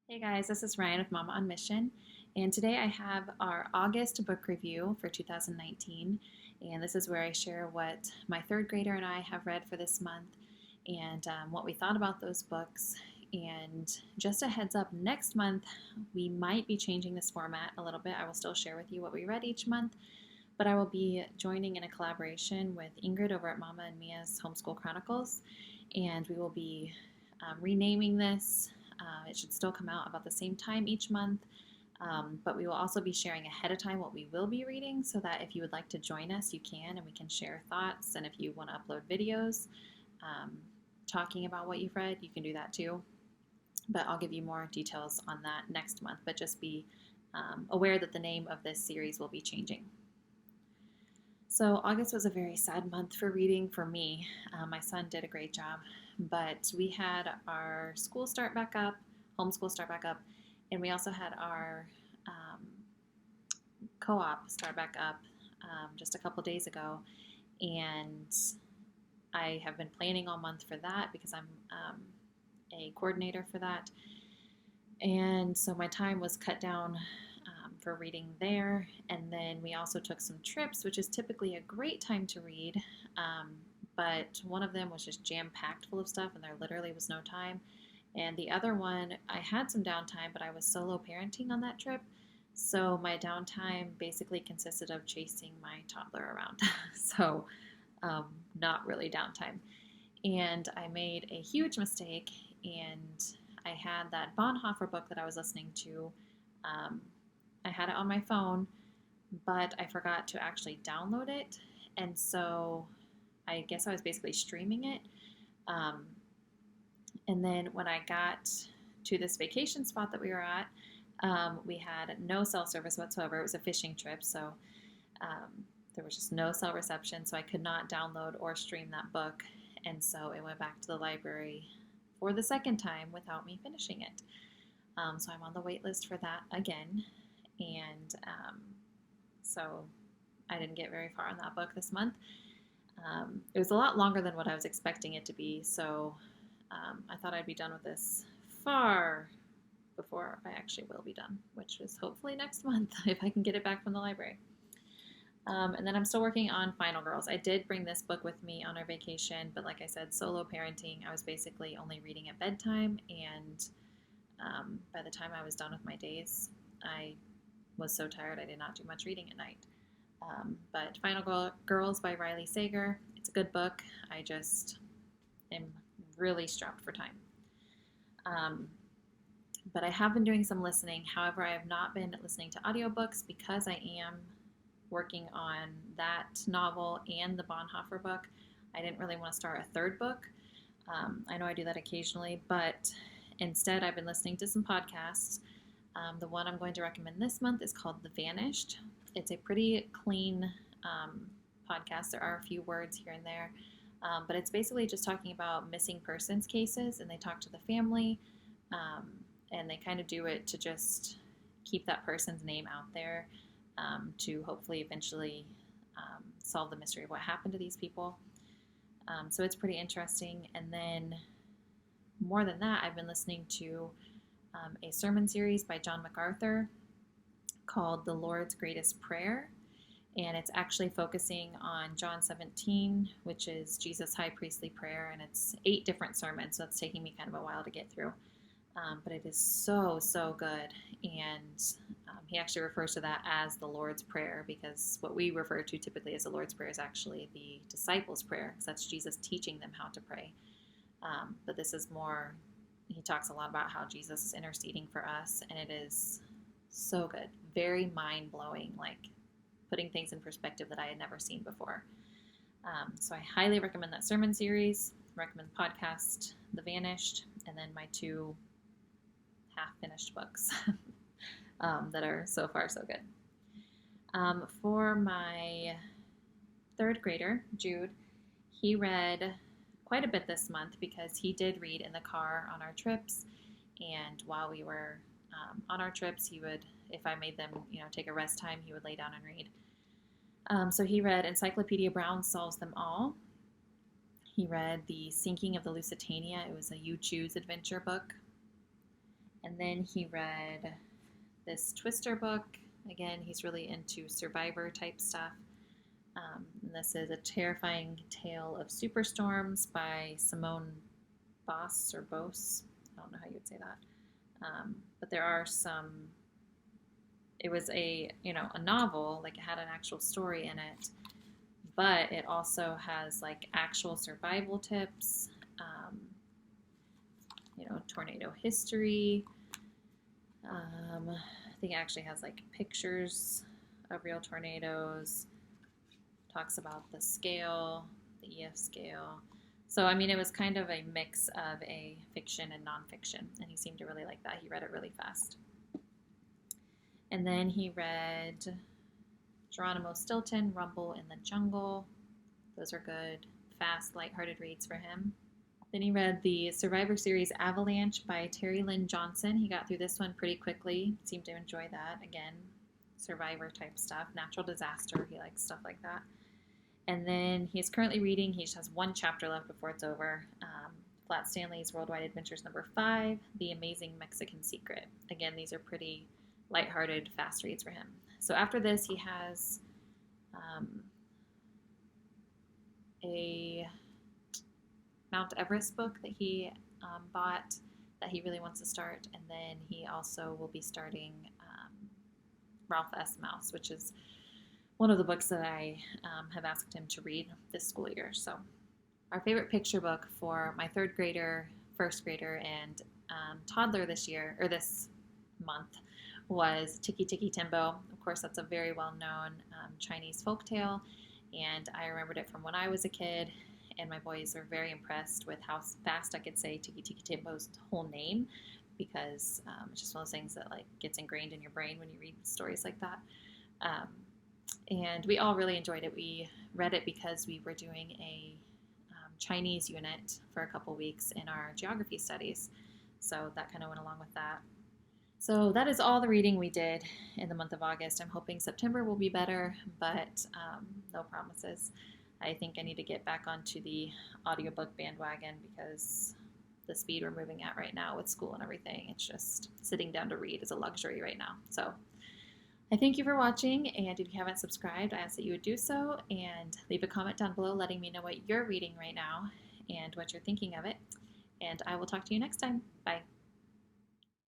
Hey guys, this is Ryan with Mama on Mission, and today I have our August book review for 2019. And this is where I share what my third grader and I have read for this month and what we thought about those books. And just a heads up, next month we might be changing this format a little bit. I will still share with you what we read each month, but I will be joining in a collaboration with Ingrid over at Mama and Mia's Homeschool Chronicles, and we will be renaming this. It should still come out about the same time each month, but we will also be sharing ahead of time what we will be reading so that if you would like to join us, you can, and we can share thoughts. And if you want to upload videos um, talking about what you've read, you can do that too. But I'll give you more details on that next month, but just be aware that the name of this series will be changing. So August was a very sad month for reading for me. My son did a great job, but we had our school start back up, homeschool start back up, and we also had our co-op start back up just a couple days ago. And I have been planning all month for that because I'm a coordinator for that. And so my time was cut down for reading there. And then we also took some trips, which is typically a great time to read. But one of them was just jam-packed full of stuff, and there literally was no time. And the other one, I had some downtime, but I was solo parenting on that trip. So my downtime basically consisted of chasing my toddler around. So not really downtime. And I made a huge mistake, and I had that Bonhoeffer book that I was listening to. I had it on my phone, but I forgot to actually download it. And so I guess I was basically streaming it. And then when I got to this vacation spot that we were at, we had no cell service whatsoever. It was a fishing trip, so there was just no cell reception, so I could not download or stream that book. And so it went back to the library for the second time without me finishing it. So I'm on the wait list for that again. And so I didn't get very far on that book this month. It was a lot longer than what I was expecting it to be, so I thought I'd be done with this far before I actually will be done, which is hopefully next month if I can get it back from the library. And then I'm still working on Final Girls. I did bring this book with me on our vacation, but like I said, solo parenting, I was basically only reading at bedtime, and by the time I was done with my days, I was so tired I did not do much reading at night. But Final Girls by Riley Sager, it's a good book. I just am really strapped for time. But I have been doing some listening. However, I have not been listening to audiobooks because I am working on that novel and the Bonhoeffer book. I didn't really want to start a third book. I know I do that occasionally, but instead I've been listening to some podcasts. The one I'm going to recommend this month is called The Vanished. It's a pretty clean podcast. There are a few words here and there, but it's basically just talking about missing persons cases, and they talk to the family, and they kind of do it to just keep that person's name out there to hopefully eventually solve the mystery of what happened to these people. So it's pretty interesting. And then more than that, I've been listening to a sermon series by John MacArthur called The Lord's Greatest Prayer, and it's actually focusing on John 17, which is Jesus' high priestly prayer, and it's 8 different sermons, so it's taking me kind of a while to get through. But it is so good, and he actually refers to that as the Lord's Prayer, because what we refer to typically as the Lord's Prayer is actually the disciples' prayer, because that's Jesus teaching them how to pray. But this is more, he talks a lot about how Jesus is interceding for us, and it is so good. Very mind-blowing, like putting things in perspective that I had never seen before. So I highly recommend that sermon series, recommend the podcast, The Vanished, and then my 2 half-finished books that are so far so good. For my third grader, Jude, he read quite a bit this month because he did read in the car on our trips, and while we were on our trips, he would, if I made them, take a rest time, he would lay down and read. So he read Encyclopedia Brown Solves Them All. He read The Sinking of the Lusitania. It was a You Choose adventure book. And then he read this Twister book. Again, he's really into survivor type stuff. And this is A Terrifying Tale of Superstorms by Simone Boss or Bose. I don't know how you would say that. But there are some, it was a novel, like it had an actual story in it, but it also has like actual survival tips, tornado history. I think it actually has like pictures of real tornadoes, talks about the scale, the EF scale. So, I mean, it was kind of a mix of a fiction and nonfiction, and he seemed to really like that. He read it really fast. And then he read Geronimo Stilton, Rumble in the Jungle. Those are good, fast, lighthearted reads for him. Then he read the Survivor Series Avalanche by Terry Lynn Johnson. He got through this one pretty quickly. Seemed to enjoy that. Again, survivor type stuff, natural disaster. He likes stuff like that. And then he's currently reading, he just has one chapter left before it's over, Flat Stanley's Worldwide Adventures number 5, The Amazing Mexican Secret. Again, these are pretty lighthearted, fast reads for him. So after this, he has a Mount Everest book that he bought that he really wants to start. And then he also will be starting Ralph S. Mouse, which is one of the books that I have asked him to read this school year. So our favorite picture book for my third grader, first grader, and toddler this month was Tiki Tiki Timbo. Of course, that's a very well-known Chinese folktale, and I remembered it from when I was a kid, and my boys were very impressed with how fast I could say Tiki Tiki Timbo's whole name, because it's just one of those things that like gets ingrained in your brain when you read stories like that. And we all really enjoyed it. We read it because we were doing a Chinese unit for a couple weeks in our geography studies. So that kind of went along with that. So that is all the reading we did in the month of August. I'm hoping September will be better, but no promises. I think I need to get back onto the audiobook bandwagon because the speed we're moving at right now with school and everything, it's just sitting down to read is a luxury right now. So I thank you for watching, and if you haven't subscribed, I ask that you would do so, and leave a comment down below letting me know what you're reading right now and what you're thinking of it, and I will talk to you next time. Bye.